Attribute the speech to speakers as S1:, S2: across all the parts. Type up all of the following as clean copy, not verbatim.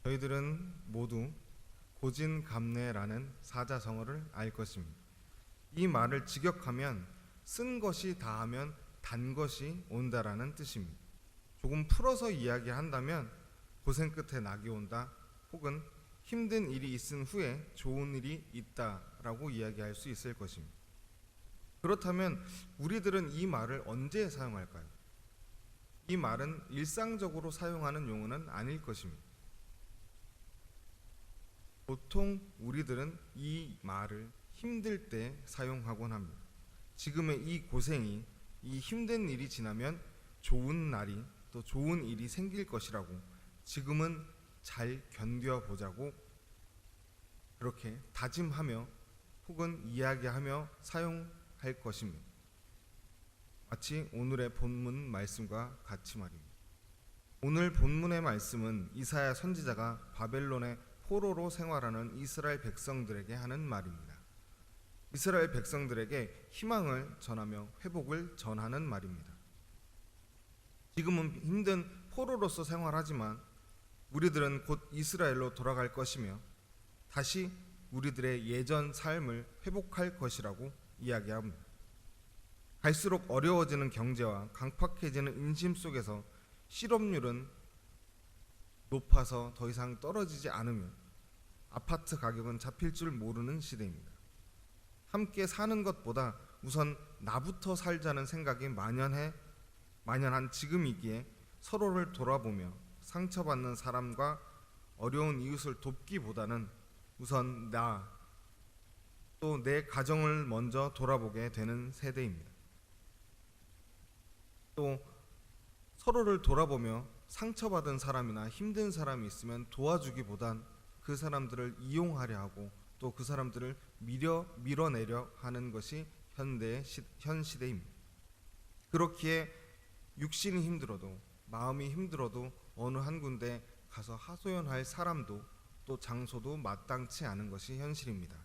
S1: 저희들은 모두 고진감래라는 사자성어를 알 것입니다. 이 말을 직역하면 쓴 것이 다하면 단 것이 온다라는 뜻입니다. 조금 풀어서 이야기한다면 고생 끝에 낙이 온다, 혹은 힘든 일이 있은 후에 좋은 일이 있다라고 이야기할 수 있을 것입니다. 그렇다면 우리들은 이 말을 언제 사용할까요? 이 말은 일상적으로 사용하는 용어는 아닐 것입니다. 보통 우리들은 이 말을 힘들 때 사용하곤 합니다. 지금의 이 고생이, 이 힘든 일이 지나면 좋은 날이, 또 좋은 일이 생길 것이라고, 지금은 잘 견뎌보자고 그렇게 다짐하며 혹은 이야기하며 사용할 것입니다. 마치 오늘의 본문 말씀과 같이 말입니다. 오늘 본문의 말씀은 이사야 선지자가 바벨론의 포로로 생활하는 이스라엘 백성들에게 하는 말입니다. 이스라엘 백성들에게 희망을 전하며 회복을 전하는 말입니다. 지금은 힘든 포로로서 생활하지만 우리들은 곧 이스라엘로 돌아갈 것이며 다시 우리들의 예전 삶을 회복할 것이라고 이야기합니다. 갈수록 어려워지는 경제와 강팍해지는 인심 속에서 실업률은 높아서 더 이상 떨어지지 않으며 아파트 가격은 잡힐 줄 모르는 시대입니다. 함께 사는 것보다 우선 나부터 살자는 생각이 만연한 지금이기에 서로를 돌아보며 상처받는 사람과 어려운 이웃을 돕기보다는 우선 나, 또 내 가정을 먼저 돌아보게 되는 세대입니다. 또 서로를 돌아보며 상처받은 사람이나 힘든 사람이 있으면 도와주기보단 그 사람들을 이용하려 하고 또 그 사람들을 밀어내려 하는 것이 현 시대입니다. 그렇기에 육신이 힘들어도 마음이 힘들어도 어느 한 군데 가서 하소연할 사람도 또 장소도 마땅치 않은 것이 현실입니다.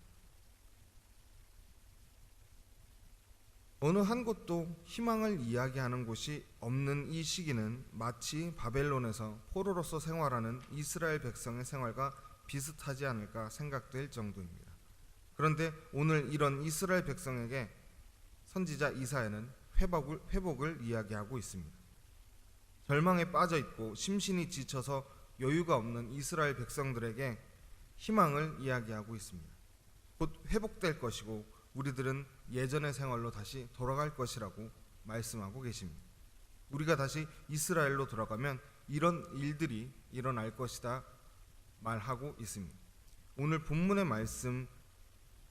S1: 어느 한 곳도 희망을 이야기하는 곳이 없는 이 시기는 마치 바벨론에서 포로로서 생활하는 이스라엘 백성의 생활과 비슷하지 않을까 생각될 정도입니다. 그런데 오늘 이런 이스라엘 백성에게 선지자 이사야는 회복을 이야기하고 있습니다. 절망에 빠져 있고 심신이 지쳐서 여유가 없는 이스라엘 백성들에게 희망을 이야기하고 있습니다. 곧 회복될 것이고 우리들은 예전의 생활로 다시 돌아갈 것이라고 말씀하고 계십니다. 우리가 다시 이스라엘로 돌아가면 이런 일들이 일어날 것이다 말하고 있습니다. 오늘 본문의 말씀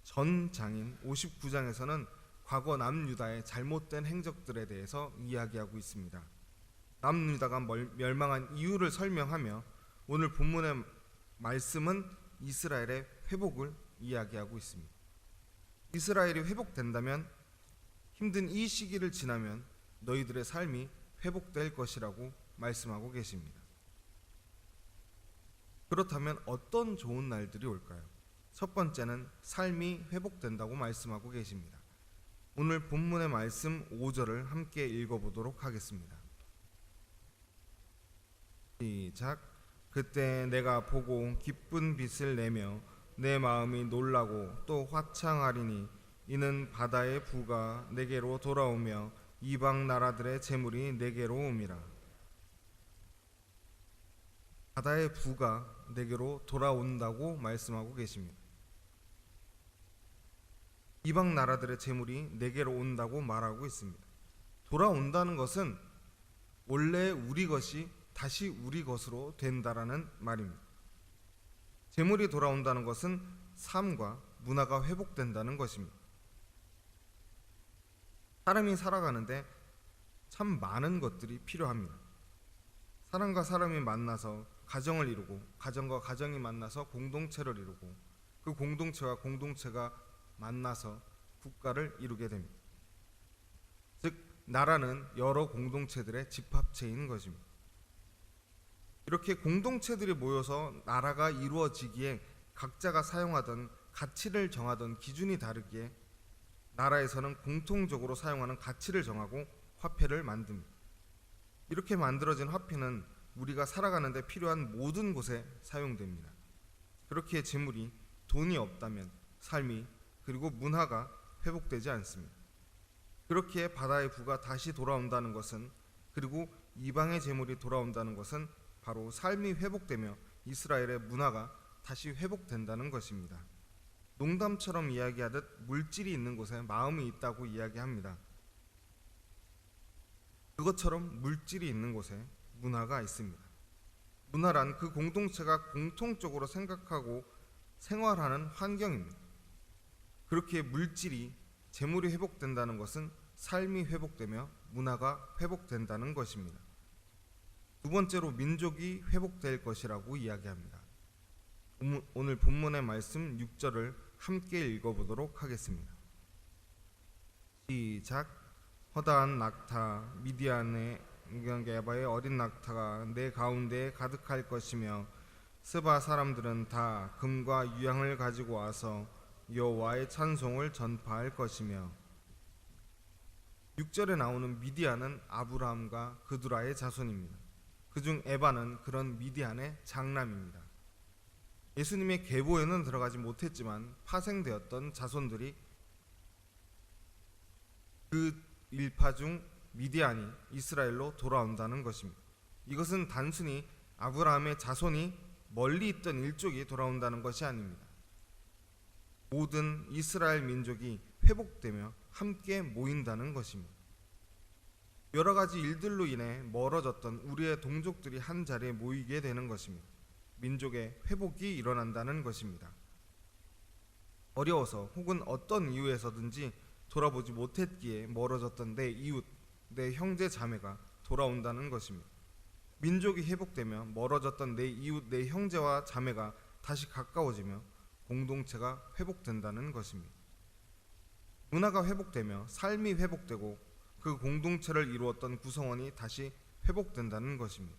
S1: 전 장인 59장에서는 과거 남유다의 잘못된 행적들에 대해서 이야기하고 있습니다. 남유다가 멸망한 이유를 설명하며 오늘 본문의 말씀은 이스라엘의 회복을 이야기하고 있습니다. 이스라엘이 회복된다면 힘든 이 시기를 지나면 너희들의 삶이 회복될 것이라고 말씀하고 계십니다. 그렇다면 어떤 좋은 날들이 올까요? 첫 번째는 삶이 회복된다고 말씀하고 계십니다. 오늘 본문의 말씀 5절을 함께 읽어보도록 하겠습니다. 시작. 그때 내가 보고 기쁜 빛을 내며 내 마음이 놀라고 또 화창하리니 이는 바다의 부가 내게로 돌아오며 이방 나라들의 재물이 내게로 옴이라. 바다의 부가 내게로 돌아온다고 말씀하고 계십니다. 이방 나라들의 재물이 내게로 온다고 말하고 있습니다. 돌아온다는 것은 원래 우리 것이 다시 우리 것으로 된다라는 말입니다. 재물이 돌아온다는 것은 삶과 문화가 회복된다는 것입니다. 사람이 살아가는데 참 많은 것들이 필요합니다. 사람과 사람이 만나서 가정을 이루고 가정과 가정이 만나서 공동체를 이루고 그 공동체와 공동체가 만나서 국가를 이루게 됩니다. 즉 나라는 여러 공동체들의 집합체인 것입니다. 이렇게 공동체들이 모여서 나라가 이루어지기에 각자가 사용하던 가치를 정하던 기준이 다르기에 나라에서는 공통적으로 사용하는 가치를 정하고 화폐를 만듭니다. 이렇게 만들어진 화폐는 우리가 살아가는 데 필요한 모든 곳에 사용됩니다. 그렇게 재물이 돈이 없다면 삶이 그리고 문화가 회복되지 않습니다. 그렇게 바다의 부가 다시 돌아온다는 것은, 그리고 이방의 재물이 돌아온다는 것은 바로 삶이 회복되며 이스라엘의 문화가 다시 회복된다는 것입니다. 농담처럼 이야기하듯 물질이 있는 곳에 마음이 있다고 이야기합니다. 그것처럼 물질이 있는 곳에 문화가 있습니다. 문화란 그 공동체가 공통적으로 생각하고 생활하는 환경입니다. 그렇게 물질이, 재물이 회복된다는 것은 삶이 회복되며 문화가 회복된다는 것입니다. 두 번째로 민족이 회복될 것이라고 이야기합니다. 오늘 본문의 말씀 6절을 함께 읽어보도록 하겠습니다. 시작. 허다한 낙타 미디안의 게바의 어린 낙타가 내 가운데에 가득할 것이며 스바 사람들은 다 금과 유향을 가지고 와서 여호와의 찬송을 전파할 것이며. 6절에 나오는 미디안은 아브라함과 그두라의 자손입니다. 그중 에바는 그런 미디안의 장남입니다. 예수님의 계보에는 들어가지 못했지만 파생되었던 자손들이 그 일파 중 미디안이 이스라엘로 돌아온다는 것입니다. 이것은 단순히 아브라함의 자손이 멀리 있던 일족이 돌아온다는 것이 아닙니다. 모든 이스라엘 민족이 회복되며 함께 모인다는 것입니다. 여러 가지 일들로 인해 멀어졌던 우리의 동족들이 한 자리에 모이게 되는 것입니다. 민족의 회복이 일어난다는 것입니다. 어려워서 혹은 어떤 이유에서든지 돌아보지 못했기에 멀어졌던 내 이웃, 내 형제 자매가 돌아온다는 것입니다. 민족이 회복되며 멀어졌던 내 이웃, 내 형제와 자매가 다시 가까워지며 공동체가 회복된다는 것입니다. 문화가 회복되며 삶이 회복되고 그 공동체를 이루었던 구성원이 다시 회복된다는 것입니다.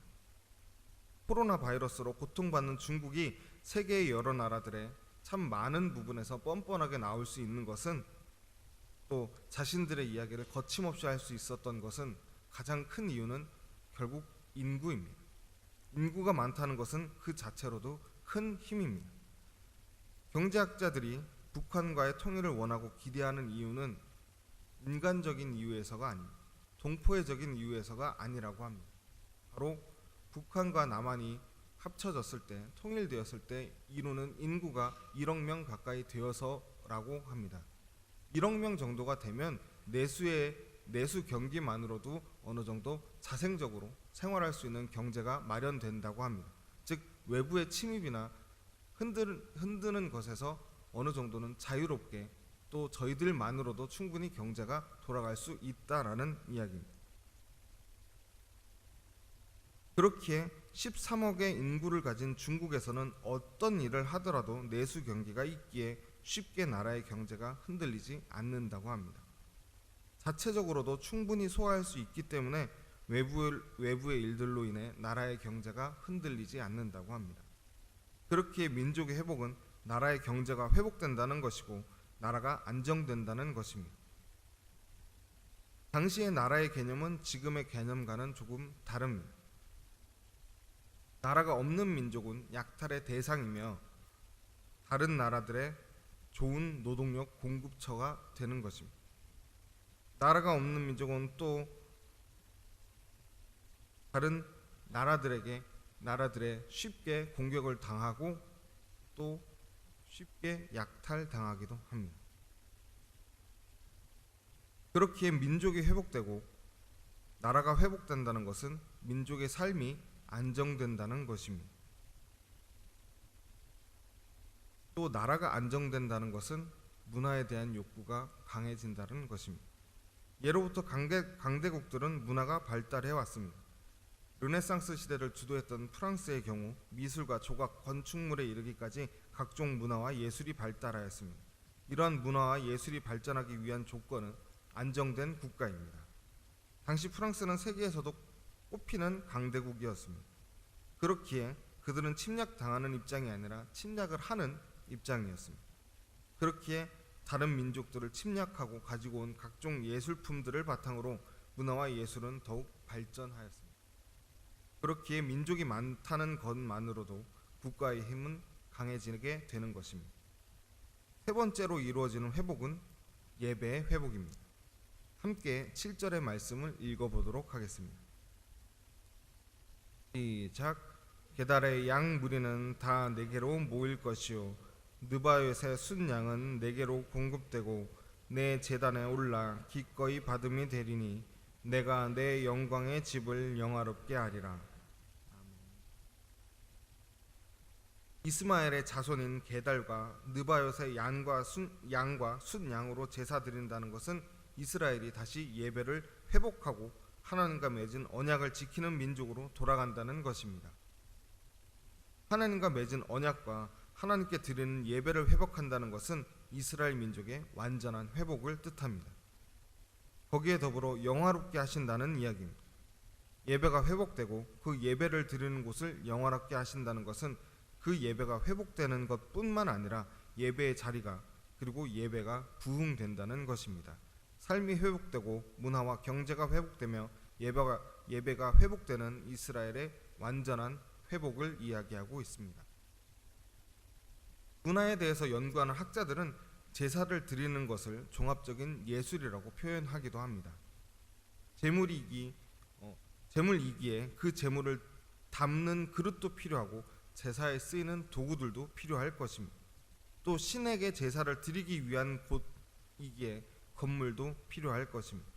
S1: 코로나 바이러스로 고통받는 중국이 세계의 여러 나라들의 참 많은 부분에서 뻔뻔하게 나올 수 있는 것은, 또 자신들의 이야기를 거침없이 할 수 있었던 것은 가장 큰 이유는 결국 인구입니다. 인구가 많다는 것은 그 자체로도 큰 힘입니다. 경제학자들이 북한과의 통일을 원하고 기대하는 이유는 인간적인 이유에서가 아닙니다. 동포애적인 이유에서가 아니라고 합니다. 바로 북한과 남한이 합쳐졌을 때, 통일되었을 때 이루는 인구가 1억 명 가까이 되어서라고 합니다. 1억 명 정도가 되면 내수 경기만으로도 어느 정도 자생적으로 생활할 수 있는 경제가 마련된다고 합니다. 즉 외부의 침입이나 흔드는 것에서 어느 정도는 자유롭게, 또 저희들만으로도 충분히 경제가 돌아갈 수 있다라는 이야기입니다. 그렇기에 13억의 인구를 가진 중국에서는 어떤 일을 하더라도 내수 경기가 있기에 쉽게 나라의 경제가 흔들리지 않는다고 합니다. 자체적으로도 충분히 소화할 수 있기 때문에 외부의 일들로 인해 나라의 경제가 흔들리지 않는다고 합니다. 그렇기에 민족의 회복은 나라의 경제가 회복된다는 것이고 나라가 안정된다는 것입니다. 당시의 나라의 개념은 지금의 개념과는 조금 다릅니다. 나라가 없는 민족은 약탈의 대상이며 다른 나라들의 좋은 노동력 공급처가 되는 것입니다. 나라가 없는 민족은 또 다른 나라들의 쉽게 공격을 당하고 또 쉽게 약탈당하기도 합니다. 그렇기에 민족이 회복되고 나라가 회복된다는 것은 민족의 삶이 안정된다는 것입니다. 또 나라가 안정된다는 것은 문화에 대한 욕구가 강해진다는 것입니다. 예로부터 강대국들은 문화가 발달해 왔습니다. 르네상스 시대를 주도했던 프랑스의 경우 미술과 조각, 건축물에 이르기까지 각종 문화와 예술이 발달하였습니다. 이러한 문화와 예술이 발전하기 위한 조건은 안정된 국가입니다. 당시 프랑스는 세계에서도 꼽히는 강대국이었습니다. 그렇기에 그들은 침략당하는 입장이 아니라 침략을 하는 입장이었습니다. 그렇기에 다른 민족들을 침략하고 가지고 온 각종 예술품들을 바탕으로 문화와 예술은 더욱 발전하였습니다. 그렇기에 민족이 많다는 것만으로도 국가의 힘은 강해지게 되는 것입니다. 세 번째로 이루어지는 회복은 예배의 회복입니다. 함께 7절의 말씀을 읽어보도록 하겠습니다. 시작. 게달의 양 무리는 다 내게로 모일 것이요 느바요의 순양은 내게로 공급되고 내 제단에 올라 기꺼이 받음이 되리니 내가 내 영광의 집을 영화롭게 하리라. 이스마엘의 자손인 게달과 느바요의 양과 순양으로 제사 드린다는 것은 이스라엘이 다시 예배를 회복하고 하나님과 맺은 언약을 지키는 민족으로 돌아간다는 것입니다. 하나님과 맺은 언약과 하나님께 드리는 예배를 회복한다는 것은 이스라엘 민족의 완전한 회복을 뜻합니다. 거기에 더불어 영화롭게 하신다는 이야기입니다. 예배가 회복되고 그 예배를 드리는 곳을 영화롭게 하신다는 것은 그 예배가 회복되는 것뿐만 아니라 예배의 자리가 그리고 예배가 부흥된다는 것입니다. 삶이 회복되고 문화와 경제가 회복되며 예배가 회복되는 이스라엘의 완전한 회복을 이야기하고 있습니다. 문화에 대해서 연구하는 학자들은 제사를 드리는 것을 종합적인 예술이라고 표현하기도 합니다. 제물이기에 그 제물을 담는 그릇도 필요하고 제사에 쓰이는 도구들도 필요할 것입니다. 또 신에게 제사를 드리기 위한 곳이기에 건물도 필요할 것입니다.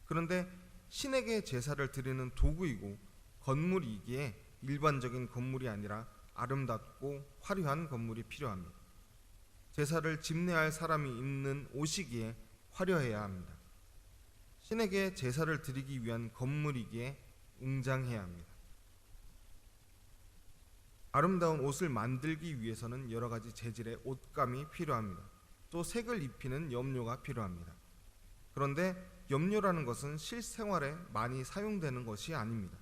S1: 그런데 신에게 제사를 드리는 도구이고 건물이기에 일반적인 건물이 아니라 아름답고 화려한 건물이 필요합니다. 제사를 집례할 사람이 입는 옷이기에 화려해야 합니다. 신에게 제사를 드리기 위한 건물이기에 웅장해야 합니다. 아름다운 옷을 만들기 위해서는 여러 가지 재질의 옷감이 필요합니다. 또 색을 입히는 염료가 필요합니다. 그런데 염료라는 것은 실생활에 많이 사용되는 것이 아닙니다.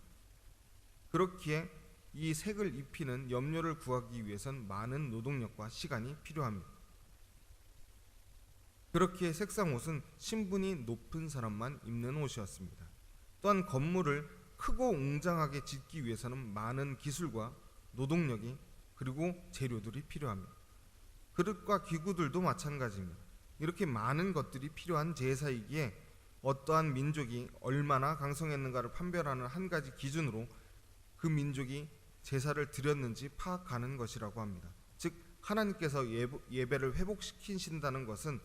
S1: 그렇기에 이 색을 입히는 염료를 구하기 위해선 많은 노동력과 시간이 필요합니다. 그렇기에 색상 옷은 신분이 높은 사람만 입는 옷이었습니다. 또한 건물을 크고 웅장하게 짓기 위해서는 많은 기술과 노동력이 그리고 재료들이 필요합니다. 그릇과 기구들도 마찬가지입니다. 이렇게 많은 것들이 필요한 제사이기에 어떠한 민족이 얼마나 강성했는가를 판별하는 한 가지 기준으로 그 민족이 제사를 드렸는지 파악하는 것이라고 합니다. 즉 하나님께서 예배를 회복시키신다는 것은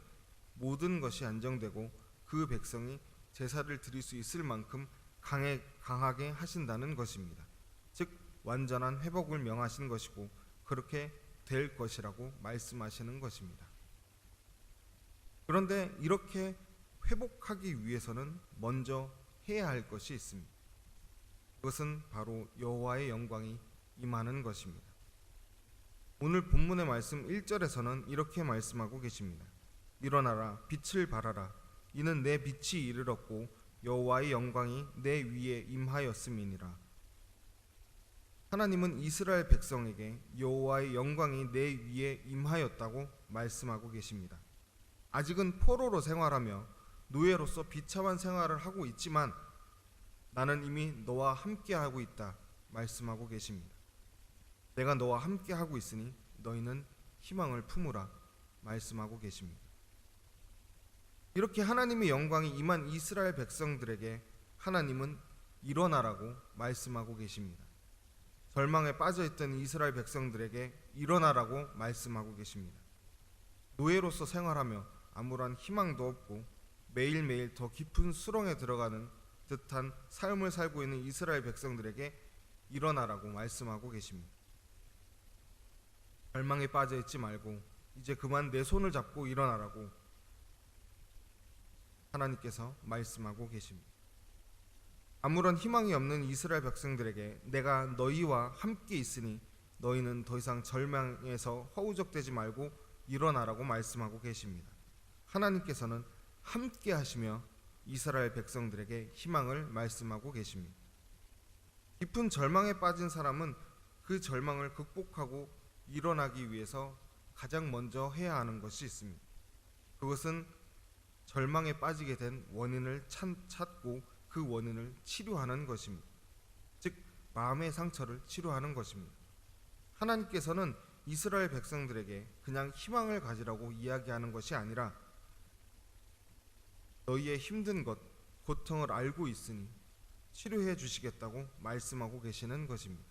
S1: 모든 것이 안정되고 그 백성이 제사를 드릴 수 있을 만큼 강하게 하신다는 것입니다. 즉 완전한 회복을 명하신 것이고 그렇게 될 것이라고 말씀하시는 것입니다. 그런데 이렇게 회복하기 위해서는 먼저 해야 할 것이 있습니다. 그것은 바로 여호와의 영광이 임하는 것입니다. 오늘 본문의 말씀 1절에서는 이렇게 말씀하고 계십니다. 일어나라 빛을 발하라 이는 내 빛이 이르렀고 여호와의 영광이 내 위에 임하였음이니라. 하나님은 이스라엘 백성에게 여호와의 영광이 내 위에 임하였다고 말씀하고 계십니다. 아직은 포로로 생활하며 노예로서 비참한 생활을 하고 있지만 나는 이미 너와 함께하고 있다 말씀하고 계십니다. 내가 너와 함께하고 있으니 너희는 희망을 품으라 말씀하고 계십니다. 이렇게 하나님의 영광이 임한 이스라엘 백성들에게 하나님은 일어나라고 말씀하고 계십니다. 절망에 빠져있던 이스라엘 백성들에게 일어나라고 말씀하고 계십니다. 노예로서 생활하며 아무런 희망도 없고 매일매일 더 깊은 수렁에 들어가는 듯한 삶을 살고 있는 이스라엘 백성들에게 일어나라고 말씀하고 계십니다. 절망에 빠져있지 말고 이제 그만 내 손을 잡고 일어나라고 하나님께서 말씀하고 계십니다. 아무런 희망이 없는 이스라엘 백성들에게 내가 너희와 함께 있으니 너희는 더 이상 절망에서 허우적대지 말고 일어나라고 말씀하고 계십니다. 하나님께서는 함께 하시며 이스라엘 백성들에게 희망을 말씀하고 계십니다. 깊은 절망에 빠진 사람은 그 절망을 극복하고 일어나기 위해서 가장 먼저 해야 하는 것이 있습니다. 그것은 절망에 빠지게 된 원인을 찾고 그 원인을 치료하는 것입니다. 즉 마음의 상처를 치료하는 것입니다. 하나님께서는 이스라엘 백성들에게 그냥 희망을 가지라고 이야기하는 것이 아니라 너희의 힘든 것, 고통을 알고 있으니 치료해 주시겠다고 말씀하고 계시는 것입니다.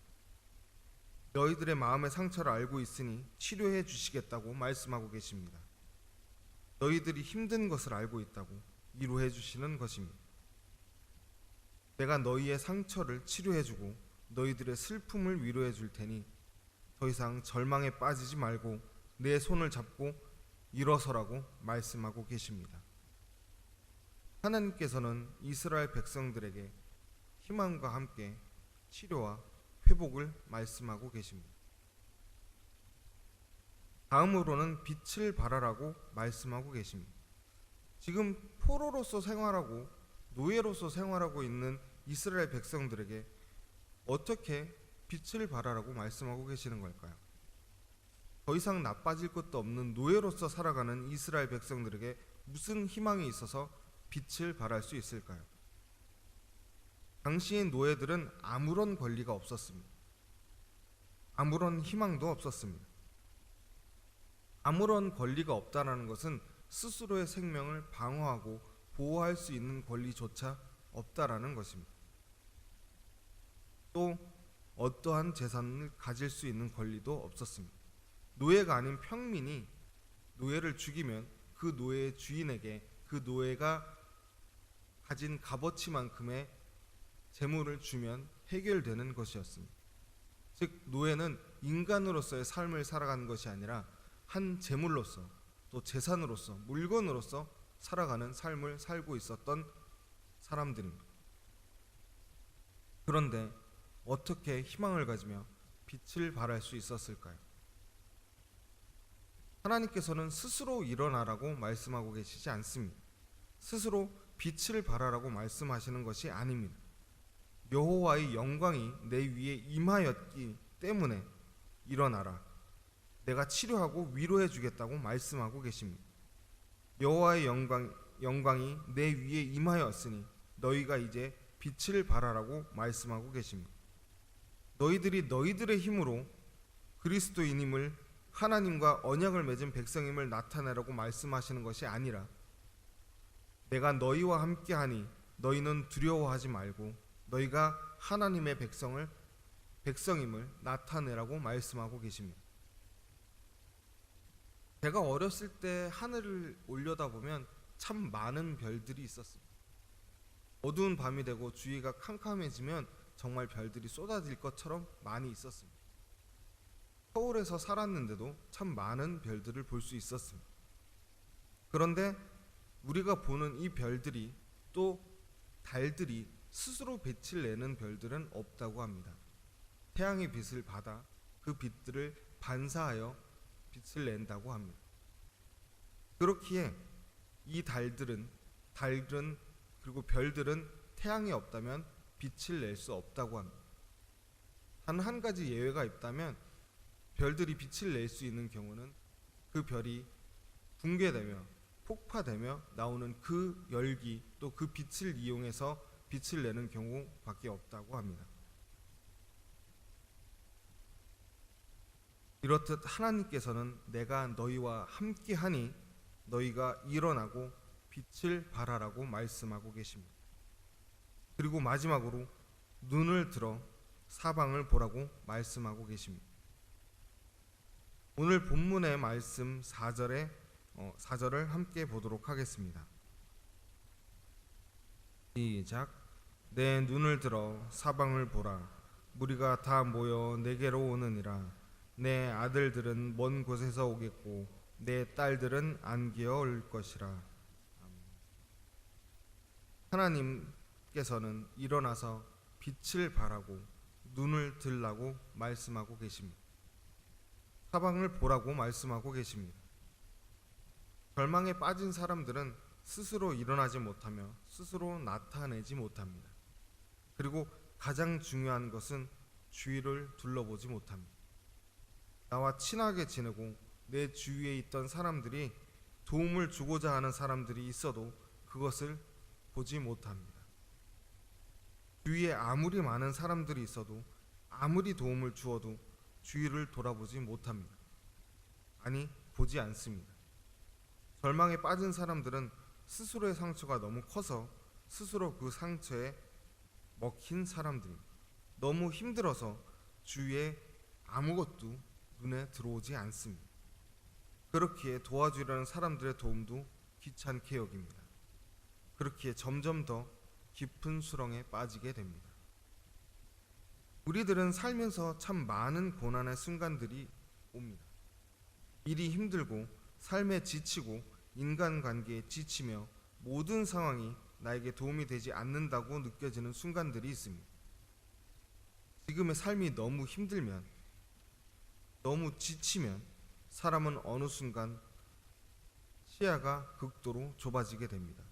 S1: 너희들의 마음의 상처를 알고 있으니 치료해 주시겠다고 말씀하고 계십니다. 너희들이 힘든 것을 알고 있다고 위로해 주시는 것입니다. 내가 너희의 상처를 치료해 주고 너희들의 슬픔을 위로해 줄 테니 더 이상 절망에 빠지지 말고 내 손을 잡고 일어서라고 말씀하고 계십니다. 하나님께서는 이스라엘 백성들에게 희망과 함께 치료와 회복을 말씀하고 계십니다. 다음으로는 빛을 발하라고 말씀하고 계십니다. 지금 포로로서 생활하고 노예로서 생활하고 있는 이스라엘 백성들에게 어떻게 빛을 발하라고 말씀하고 계시는 걸까요? 더 이상 나빠질 것도 없는 노예로서 살아가는 이스라엘 백성들에게 무슨 희망이 있어서 빛을 발할 수 있을까요? 당시의 노예들은 아무런 권리가 없었습니다. 아무런 희망도 없었습니다. 아무런 권리가 없다는 것은 스스로의 생명을 방어하고 보호할 수 있는 권리조차 없다라는 것입니다. 또 어떠한 재산을 가질 수 있는 권리도 없었습니다. 노예가 아닌 평민이 노예를 죽이면 그 노예의 주인에게 그 노예가 가진 값어치만큼의 재물을 주면 해결되는 것이었습니다. 즉 노예는 인간으로서의 삶을 살아가는 것이 아니라 한 재물로서 또 재산으로서 물건으로서 살아가는 삶을 살고 있었던 사람들입니다. 그런데 어떻게 희망을 가지며 빛을 발할 수 있었을까요? 하나님께서는 스스로 일어나라고 말씀하고 계시지 않습니다. 스스로 빛을 발하라고 말씀하시는 것이 아닙니다. 여호와의 영광이 내 위에 임하였기 때문에 일어나라. 내가 치료하고 위로해 주겠다고 말씀하고 계십니다. 여호와의 영광이 내 위에 임하였으니 너희가 이제 빛을 발하라고 말씀하고 계십니다. 너희들이 너희들의 힘으로 그리스도인임을 하나님과 언약을 맺은 백성임을 나타내라고 말씀하시는 것이 아니라 내가 너희와 함께하니 너희는 두려워하지 말고 너희가 하나님의 백성임을 나타내라고 말씀하고 계십니다. 제가 어렸을 때 하늘을 올려다보면 참 많은 별들이 있었습니다. 어두운 밤이 되고 주위가 캄캄해지면 정말 별들이 쏟아질 것처럼 많이 있었습니다. 서울에서 살았는데도 참 많은 별들을 볼 수 있었습니다. 그런데 우리가 보는 이 별들이 또 달들이 스스로 빛을 내는 별들은 없다고 합니다. 태양의 빛을 받아 그 빛들을 반사하여 빛을 낸다고 합니다. 그렇기에 이 달들은 그리고 별들은 태양이 없다면 빛을 낼 수 없다고 합니다. 단 한 가지 예외가 있다면 별들이 빛을 낼 수 있는 경우는 그 별이 붕괴되며 폭파되며 나오는 그 열기 또 그 빛을 이용해서 빛을 내는 경우밖에 없다고 합니다. 이렇듯 하나님께서는 내가 너희와 함께하니 너희가 일어나고 빛을 발하라고 말씀하고 계십니다. 그리고 마지막으로 눈을 들어 사방을 보라고 말씀하고 계십니다. 오늘 본문의 말씀 4절을 함께 보도록 하겠습니다. 시작. 내 눈을 들어 사방을 보라. 무리가 다 모여 내게로 오느니라. 내 아들들은 먼 곳에서 오겠고 내 딸들은 안기어 올 것이라. 하나님께서는 일어나서 빛을 발하고 눈을 들라고 말씀하고 계십니다. 사방을 보라고 말씀하고 계십니다. 절망에 빠진 사람들은 스스로 일어나지 못하며 스스로 나타내지 못합니다. 그리고 가장 중요한 것은 주위를 둘러보지 못합니다. 나와 친하게 지내고 내 주위에 있던 사람들이 도움을 주고자 하는 사람들이 있어도 그것을 보지 못합니다. 주위에 아무리 많은 사람들이 있어도 아무리 도움을 주어도 주위를 돌아보지 못합니다. 아니, 보지 않습니다. 절망에 빠진 사람들은 스스로의 상처가 너무 커서 스스로 그 상처에 먹힌 사람들입니다. 너무 힘들어서 주위에 아무것도 눈에 들어오지 않습니다. 그렇기에 도와주려는 사람들의 도움도 귀찮게 여깁니다. 그렇기에 점점 더 깊은 수렁에 빠지게 됩니다. 우리들은 살면서 참 많은 고난의 순간들이 옵니다. 일이 힘들고 삶에 지치고 인간관계에 지치며 모든 상황이 나에게 도움이 되지 않는다고 느껴지는 순간들이 있습니다. 지금의 삶이 너무 힘들면, 너무 지치면 사람은 어느 순간 시야가 극도로 좁아지게 됩니다.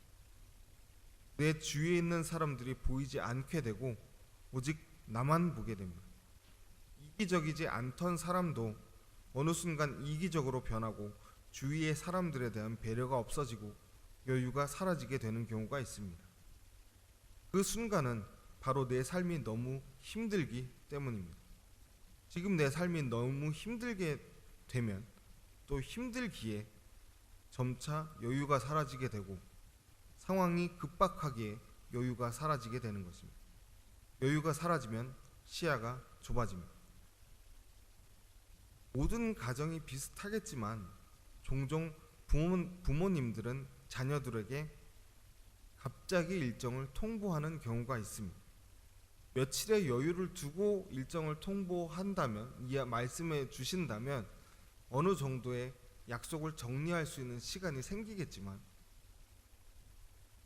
S1: 내 주위에 있는 사람들이 보이지 않게 되고 오직 나만 보게 됩니다. 이기적이지 않던 사람도 어느 순간 이기적으로 변하고 주위의 사람들에 대한 배려가 없어지고 여유가 사라지게 되는 경우가 있습니다. 그 순간은 바로 내 삶이 너무 힘들기 때문입니다. 지금 내 삶이 너무 힘들게 되면 또 힘들기에 점차 여유가 사라지게 되고 상황이 급박하기에 여유가 사라지게 되는 것입니다. 여유가 사라지면 시야가 좁아집니다. 모든 가정이 비슷하겠지만 종종 부모님들은 자녀들에게 갑자기 일정을 통보하는 경우가 있습니다. 며칠의 여유를 두고 일정을 통보한다면, 말씀해 주신다면 어느 정도의 약속을 정리할 수 있는 시간이 생기겠지만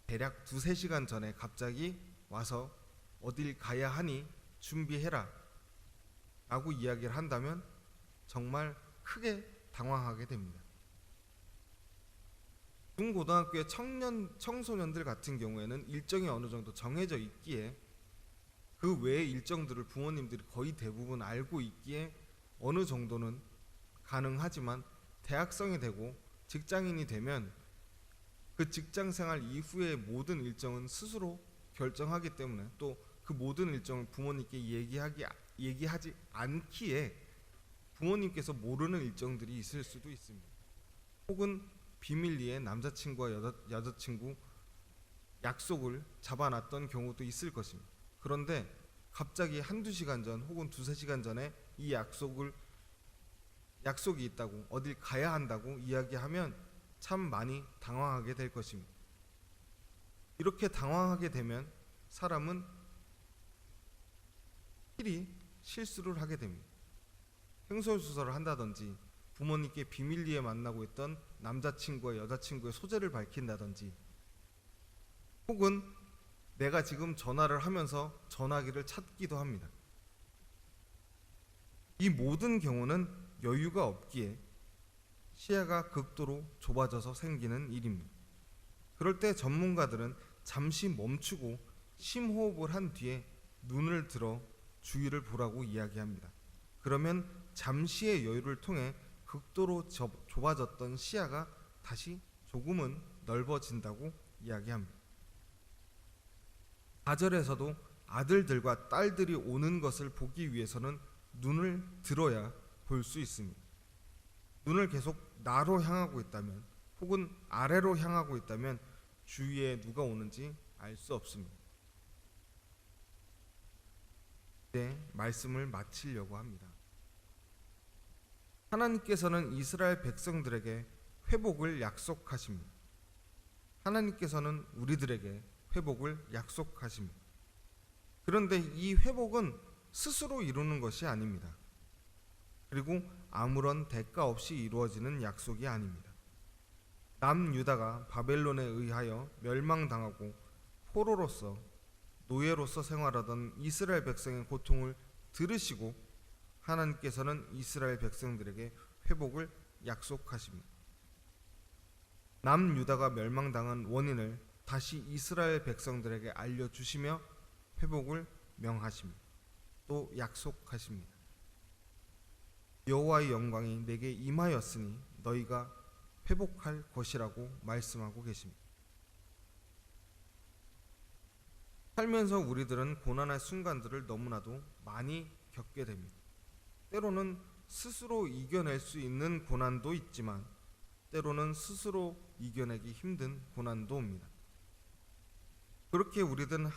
S1: 대략 2-3시간 전에 갑자기 와서 어딜 가야 하니 준비해라 라고 이야기를 한다면 정말 크게 당황하게 됩니다. 중고등학교의 청소년들 같은 경우에는 일정이 어느 정도 정해져 있기에 그 외의 일정들을 부모님들이 거의 대부분 알고 있기에 어느 정도는 가능하지만 대학생이 되고 직장인이 되면 그 직장 생활 이후의 모든 일정은 스스로 결정하기 때문에 또 그 모든 일정을 부모님께 얘기하지 않기에 부모님께서 모르는 일정들이 있을 수도 있습니다. 혹은 비밀리에 남자친구와 여자친구 약속을 잡아놨던 경우도 있을 것입니다. 그런데 갑자기 1-2시간 전 혹은 2-3시간 전에 이 약속이 있다고 어딜 가야 한다고 이야기하면 참 많이 당황하게 될 것입니다. 이렇게 당황하게 되면 사람은 필히 실수를 하게 됩니다. 횡설수설을 한다든지 부모님께 비밀리에 만나고 있던 남자친구와 여자친구의 소재를 밝힌다든지 혹은 내가 지금 전화를 하면서 전화기를 찾기도 합니다. 이 모든 경우는 여유가 없기에 시야가 극도로 좁아져서 생기는 일입니다. 그럴 때 전문가들은 잠시 멈추고 심호흡을 한 뒤에 눈을 들어 주위를 보라고 이야기합니다. 그러면 잠시의 여유를 통해 극도로 좁아졌던 시야가 다시 조금은 넓어진다고 이야기합니다. 가절에서도 아들들과 딸들이 오는 것을 보기 위해서는 눈을 들어야 볼 수 있습니다. 눈을 계속 나로 향하고 있다면 혹은 아래로 향하고 있다면 주위에 누가 오는지 알 수 없습니다. 이제 말씀을 마치려고 합니다. 하나님께서는 이스라엘 백성들에게 회복을 약속하십니다. 하나님께서는 우리들에게 회복을 약속하십니다. 그런데 이 회복은 스스로 이루는 것이 아닙니다. 그리고 아무런 대가 없이 이루어지는 약속이 아닙니다. 남유다가 바벨론에 의하여 멸망당하고 포로로서 노예로서 생활하던 이스라엘 백성의 고통을 들으시고 하나님께서는 이스라엘 백성들에게 회복을 약속하십니다. 남유다가 멸망당한 원인을 다시 이스라엘 백성들에게 알려주시며 회복을 명하십니다. 또 약속하십니다. 여호와의 영광이 내게 임하였으니 너희가 회복할 것이라고 말씀하고 계십니다. 살면서 우리들은 고난의 순간들을 너무나도 많이 겪게 됩니다. 때로는 스스로 이겨낼 수 있는 고난도 있지만 때로는 스스로 이겨내기 힘든 고난도 옵니다. 그렇게 우리들에게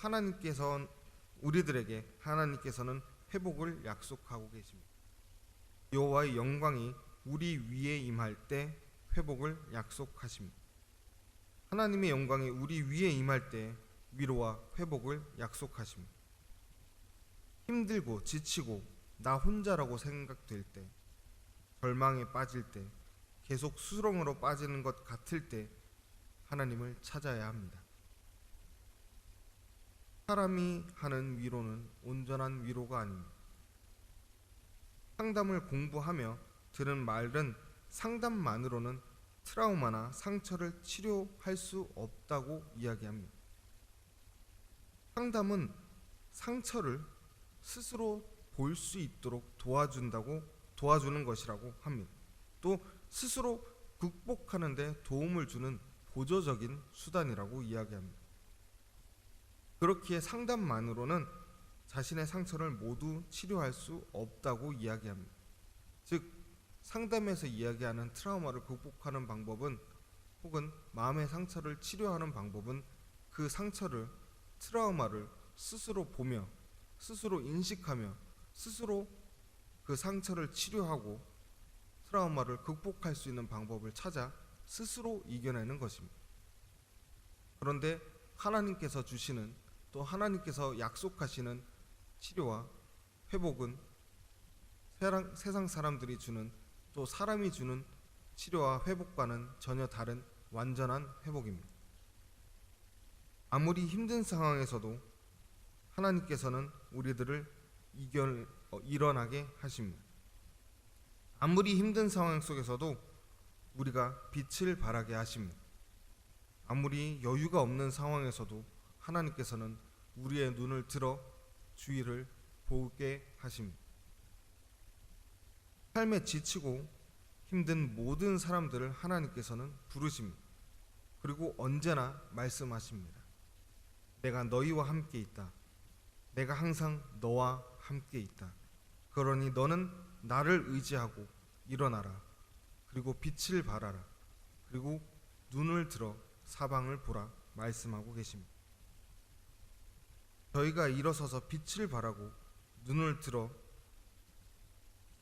S1: 하나님께서는 회복을 약속하고 계십니다. 여호와의 영광이 우리 위에 임할 때 회복을 약속하십니다. 하나님의 영광이 우리 위에 임할 때 위로와 회복을 약속하십니다. 힘들고 지치고 나 혼자라고 생각될 때, 절망에 빠질 때, 계속 수렁으로 빠지는 것 같을 때 하나님을 찾아야 합니다. 사람이 하는 위로는 온전한 위로가 아닙니다. 상담을 공부하며 들은 말은 상담만으로는 트라우마나 상처를 치료할 수 없다고 이야기합니다. 상담은 상처를 스스로 볼 수 있도록 도와주는 것이라고 합니다. 또 스스로 극복하는 데 도움을 주는 보조적인 수단이라고 이야기합니다. 그렇기에 상담만으로는 자신의 상처를 모두 치료할 수 없다고 이야기합니다. 즉 상담에서 이야기하는 트라우마를 극복하는 방법은, 혹은 마음의 상처를 치료하는 방법은 그 상처를, 트라우마를 스스로 보며 스스로 인식하며 스스로 그 상처를 치료하고 트라우마를 극복할 수 있는 방법을 찾아 스스로 이겨내는 것입니다. 그런데 하나님께서 주시는, 또 하나님께서 약속하시는 치료와 회복은 세상 사람들이 주는, 또 사람이 주는 치료와 회복과는 전혀 다른 완전한 회복입니다. 아무리 힘든 상황에서도 하나님께서는 우리들을 일어나게 하십니다. 아무리 힘든 상황 속에서도 우리가 빛을 발하게 하십니다. 아무리 여유가 없는 상황에서도 하나님께서는 우리의 눈을 들어 주위를 보게 하십니다. 삶에 지치고 힘든 모든 사람들을 하나님께서는 부르십니다. 그리고 언제나 말씀하십니다. 내가 너희와 함께 있다. 내가 항상 너와 함께 있다. 그러니 너는 나를 의지하고 일어나라. 그리고 빛을 발하라. 그리고 눈을 들어 사방을 보라. 말씀하고 계십니다. 저희가 일어서서 빛을 발하고 눈을 들어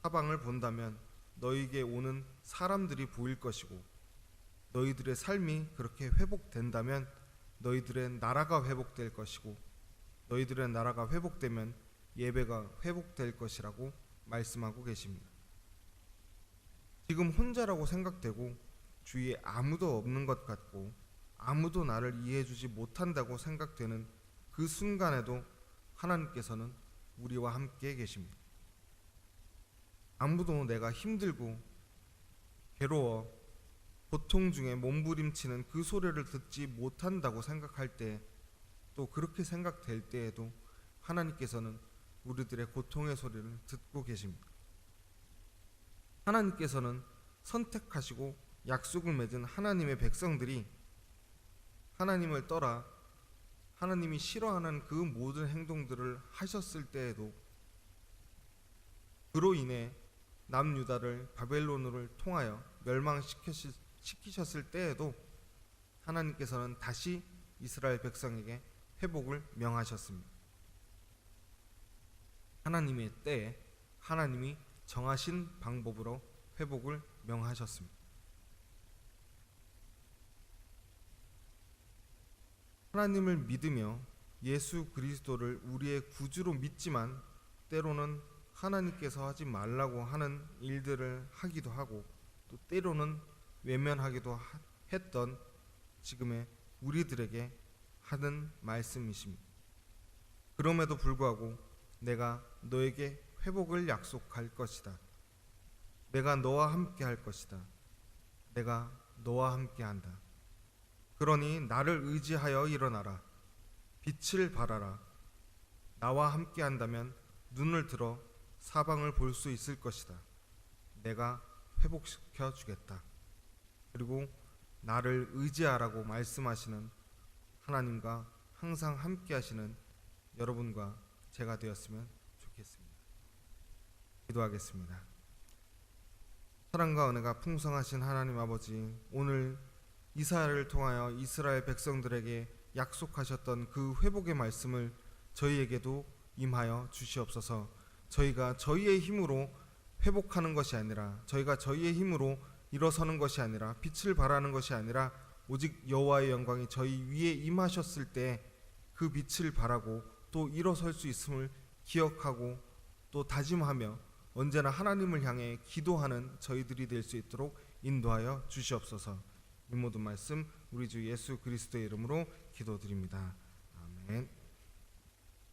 S1: 사방을 본다면 너희에게 오는 사람들이 보일 것이고, 너희들의 삶이 그렇게 회복된다면 너희들의 나라가 회복될 것이고, 너희들의 나라가 회복되면 예배가 회복될 것이라고 말씀하고 계십니다. 지금 혼자라고 생각되고 주위에 아무도 없는 것 같고 아무도 나를 이해해주지 못한다고 생각되는 그 순간에도 하나님께서는 우리와 함께 계십니다. 아무도 내가 힘들고 괴로워 고통 중에 몸부림치는 그 소리를 듣지 못한다고 생각할 때, 또 그렇게 생각될 때에도 하나님께서는 우리들의 고통의 소리를 듣고 계십니다. 하나님께서는 선택하시고 약속을 맺은 하나님의 백성들이 하나님을 떠나 하나님이 싫어하는 그 모든 행동들을 하셨을 때에도, 그로 인해 남유다를 바벨론으로 통하여 멸망시키셨을 때에도 하나님께서는 다시 이스라엘 백성에게 회복을 명하셨습니다. 하나님의 때에 하나님이 정하신 방법으로 회복을 명하셨습니다. 하나님을 믿으며 예수 그리스도를 우리의 구주로 믿지만 때로는 하나님께서 하지 말라고 하는 일들을 하기도 하고, 또 때로는 외면하기도 했던 지금의 우리들에게 하는 말씀이십니다. 그럼에도 불구하고 내가 너에게 회복을 약속할 것이다. 내가 너와 함께 할 것이다. 내가 너와 함께 한다. 그러니 나를 의지하여 일어나라. 빛을 발하라. 나와 함께 한다면 눈을 들어 사방을 볼 수 있을 것이다. 내가 회복시켜 주겠다. 그리고 나를 의지하라고 말씀하시는 하나님과 항상 함께 하시는 여러분과 제가 되었으면 좋겠습니다. 기도하겠습니다. 사랑과 은혜가 풍성하신 하나님 아버지, 오늘 이사야를 통하여 이스라엘 백성들에게 약속하셨던 그 회복의 말씀을 저희에게도 임하여 주시옵소서. 저희가 저희의 힘으로 회복하는 것이 아니라, 저희가 저희의 힘으로 일어서는 것이 아니라, 빛을 발하는 것이 아니라 오직 여호와의 영광이 저희 위에 임하셨을 때 그 빛을 발하고 또 일어설 수 있음을 기억하고 또 다짐하며 언제나 하나님을 향해 기도하는 저희들이 될 수 있도록 인도하여 주시옵소서. 이 모든 말씀 우리 주 예수 그리스도의 이름으로 기도드립니다. 아멘.